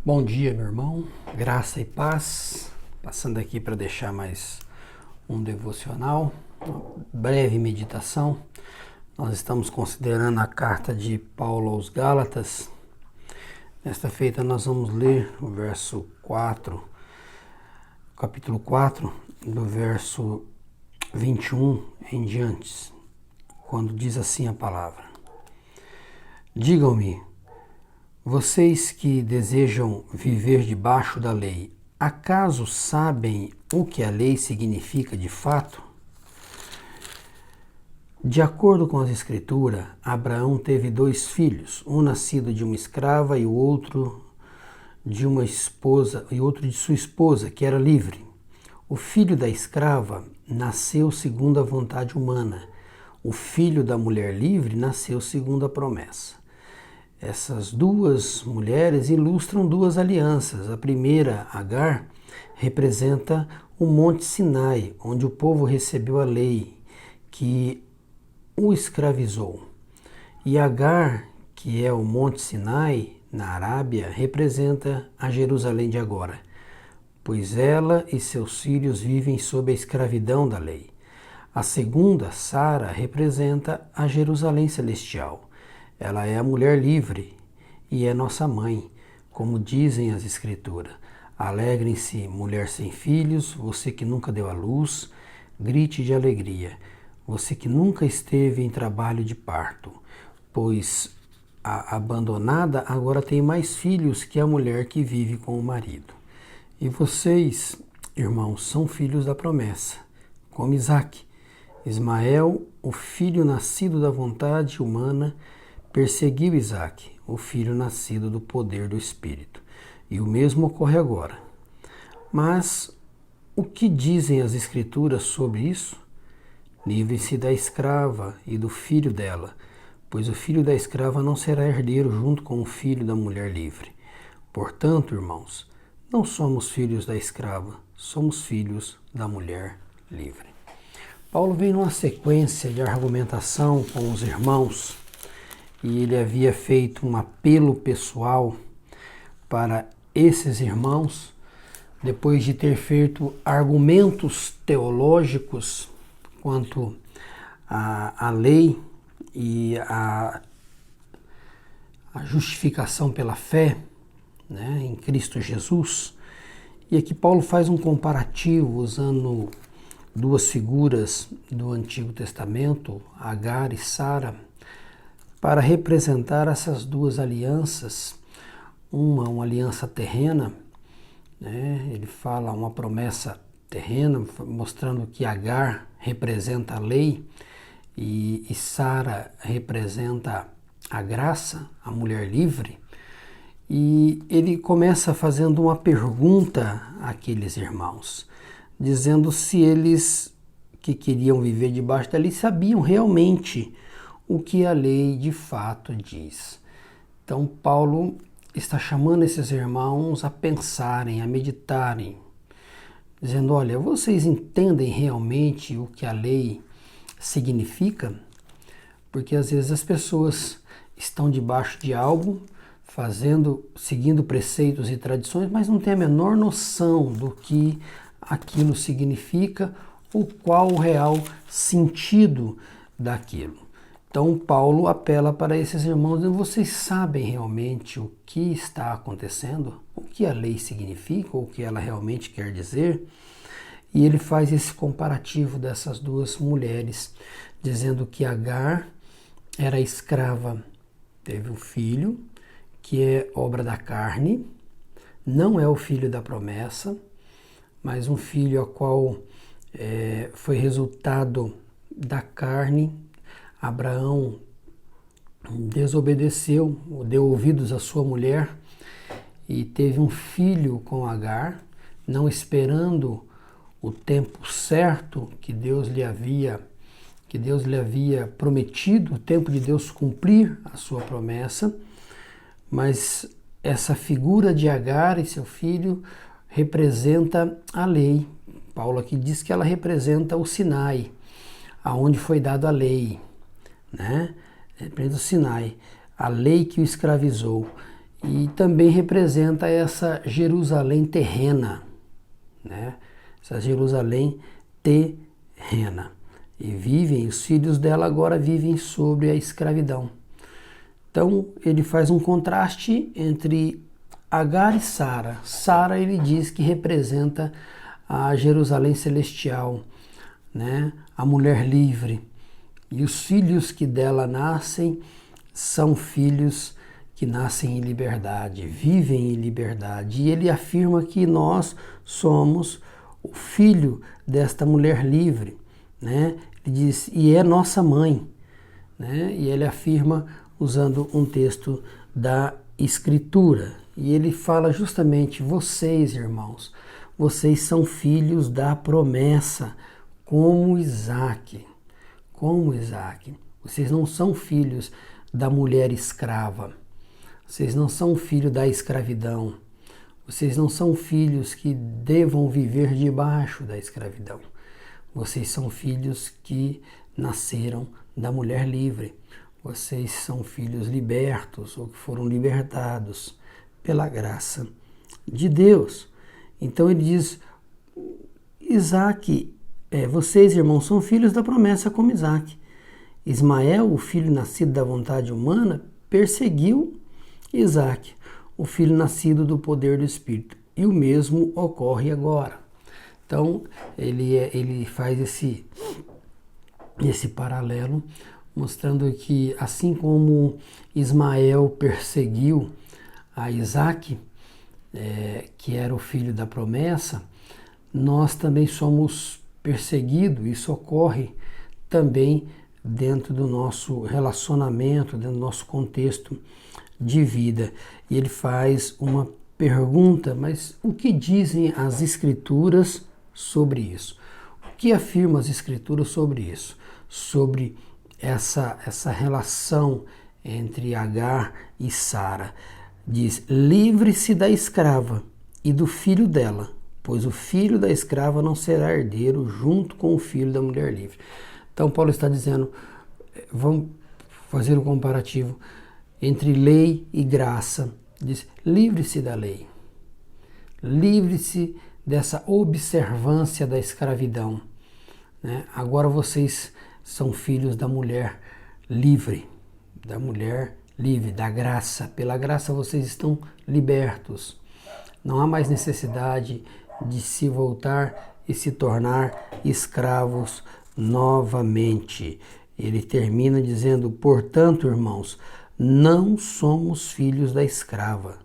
Bom dia, meu irmão. Graça e paz. Passando aqui para deixar mais um devocional, uma breve meditação. Nós estamos considerando a carta de Paulo aos Gálatas. Nesta feita nós vamos ler o verso 4, capítulo 4, do verso 21 em diante, quando diz assim a palavra: Digam-me, vocês que desejam viver debaixo da lei, acaso sabem o que a lei significa de fato? De acordo com as Escrituras, Abraão teve 2 filhos, um nascido de uma escrava e o outro de uma esposa, e outro de sua esposa, que era livre. O filho da escrava nasceu segundo a vontade humana. O filho da mulher livre nasceu segundo a promessa. Essas duas mulheres ilustram 2 alianças. A primeira, Agar, representa o Monte Sinai, onde o povo recebeu a lei que o escravizou. E Agar, que é o Monte Sinai, na Arábia, representa a Jerusalém de agora, pois ela e seus filhos vivem sob a escravidão da lei. A segunda, Sara, representa a Jerusalém celestial. Ela é a mulher livre e é nossa mãe, como dizem as Escrituras. Alegrem-se, mulher sem filhos, você que nunca deu à luz, grite de alegria, você que nunca esteve em trabalho de parto, pois a abandonada agora tem mais filhos que a mulher que vive com o marido. E vocês, irmãos, são filhos da promessa, como Isaque. Ismael, o filho nascido da vontade humana, perseguiu Isaque, o filho nascido do poder do Espírito. E o mesmo ocorre agora. Mas o que dizem as Escrituras sobre isso? Livrem-se da escrava e do filho dela, pois o filho da escrava não será herdeiro junto com o filho da mulher livre. Portanto, irmãos, não somos filhos da escrava, somos filhos da mulher livre. Paulo vem numa sequência de argumentação com os irmãos, e ele havia feito um apelo pessoal para esses irmãos, depois de ter feito argumentos teológicos quanto à lei e à justificação pela fé, né, em Cristo Jesus. E aqui Paulo faz um comparativo usando 2 figuras do Antigo Testamento, Agar e Sara, para representar essas 2 alianças. Uma aliança terrena, né? Ele fala uma promessa terrena, mostrando que Agar representa a lei e Sara representa a graça, a mulher livre. E ele começa fazendo uma pergunta àqueles irmãos, dizendo se eles que queriam viver debaixo da lei sabiam realmente o que a lei de fato diz. Então Paulo está chamando esses irmãos a pensarem, a meditarem, dizendo: olha, vocês entendem realmente o que a lei significa? Porque às vezes as pessoas estão debaixo de algo, seguindo preceitos e tradições, mas não têm a menor noção do que aquilo significa ou qual o real sentido daquilo. Então Paulo apela para esses irmãos, dizendo: vocês sabem realmente o que está acontecendo? O que a lei significa, ou o que ela realmente quer dizer? E ele faz esse comparativo dessas 2 mulheres, dizendo que Agar era escrava, teve um filho, que é obra da carne, não é o filho da promessa, mas um filho a qual foi resultado da carne. Abraão desobedeceu, deu ouvidos à sua mulher e teve um filho com Agar, não esperando o tempo certo que Deus lhe havia prometido, o tempo de Deus cumprir a sua promessa. Mas essa figura de Agar e seu filho representa a lei. Paulo aqui diz que ela representa o Sinai, aonde foi dada a lei, né? Representa o Sinai, a lei que o escravizou. e também representa essa Jerusalém terrena, né? Essa Jerusalém terrena. E os filhos dela agora vivem sobre a escravidão. Então ele faz um contraste entre Agar e Sara. Sara, ele diz que representa a Jerusalém celestial, né? A mulher livre. E os filhos que dela nascem são filhos que nascem em liberdade, vivem em liberdade. E ele afirma que nós somos o filho desta mulher livre, né? Ele diz, e é nossa mãe, né? E ele afirma usando um texto da Escritura. E ele fala justamente, vocês, irmãos, vocês são filhos da promessa, como Isaac. Como Isaac. Vocês não são filhos da mulher escrava. Vocês não são filhos da escravidão. Vocês não são filhos que devam viver debaixo da escravidão. Vocês são filhos que nasceram da mulher livre. Vocês são filhos libertos ou que foram libertados pela graça de Deus. Então ele diz, Isaac, vocês, irmãos, são filhos da promessa como Isaac. Ismael, o filho nascido da vontade humana, perseguiu Isaac, o filho nascido do poder do Espírito. E o mesmo ocorre agora. Então, ele faz esse paralelo, mostrando que assim como Ismael perseguiu a Isaac, que era o filho da promessa, nós também somos perseguidos. Isso ocorre também dentro do nosso relacionamento, dentro do nosso contexto de vida. E ele faz uma pergunta, mas o que dizem as Escrituras sobre isso? O que afirmam as Escrituras sobre isso? Sobre essa relação entre Agar e Sara. Diz, livre-se da escrava e do filho dela, pois o filho da escrava não será herdeiro junto com o filho da mulher livre. Então Paulo está dizendo, vamos fazer um comparativo entre lei e graça. Diz, livre-se da lei. Livre-se dessa observância da escravidão, né? Agora vocês são filhos da mulher livre, da graça. Pela graça vocês estão libertos. Não há mais necessidade de se voltar e se tornar escravos novamente. Ele termina dizendo, portanto, irmãos, não somos filhos da escrava,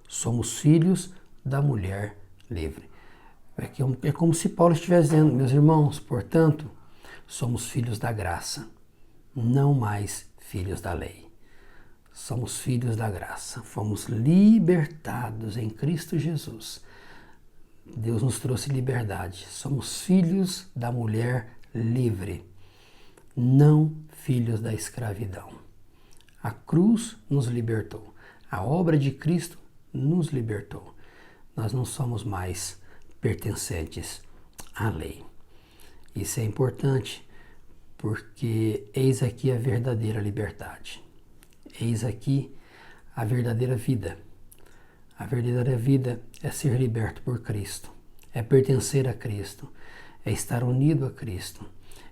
somos filhos da mulher livre. É como se Paulo estivesse dizendo, meus irmãos, portanto, somos filhos da graça, não mais filhos da lei. Somos filhos da graça, fomos libertados em Cristo Jesus. Deus nos trouxe liberdade. Somos filhos da mulher livre, não filhos da escravidão. A cruz nos libertou. A obra de Cristo nos libertou. Nós não somos mais pertencentes à lei. Isso é importante porque eis aqui a verdadeira liberdade. Eis aqui a verdadeira vida. A verdadeira vida é ser liberto por Cristo, é pertencer a Cristo, é estar unido a Cristo,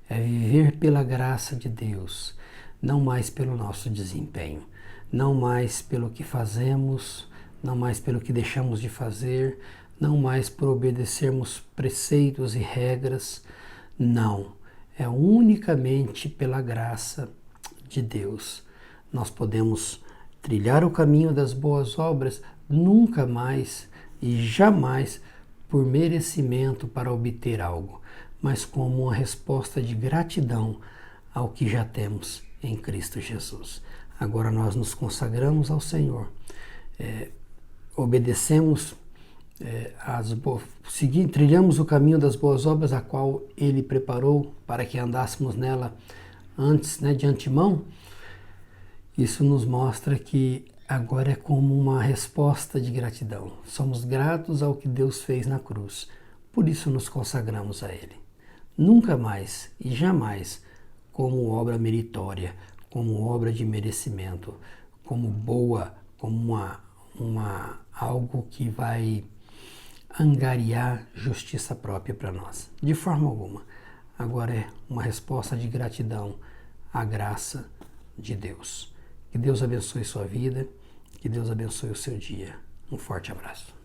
é viver pela graça de Deus, não mais pelo nosso desempenho, não mais pelo que fazemos, não mais pelo que deixamos de fazer, não mais por obedecermos preceitos e regras, não, é unicamente pela graça de Deus. Nós podemos trilhar o caminho das boas obras, nunca mais e jamais por merecimento para obter algo, mas como uma resposta de gratidão ao que já temos em Cristo Jesus. Agora nós nos consagramos ao Senhor, obedecemos, trilhamos o caminho das boas obras, a qual Ele preparou para que andássemos nela antes, de antemão. Isso nos mostra que agora é como uma resposta de gratidão. Somos gratos ao que Deus fez na cruz. Por isso nos consagramos a Ele. Nunca mais e jamais como obra meritória, como obra de merecimento, como uma algo que vai angariar justiça própria para nós. De forma alguma. Agora é uma resposta de gratidão à graça de Deus. Que Deus abençoe sua vida, que Deus abençoe o seu dia. Um forte abraço.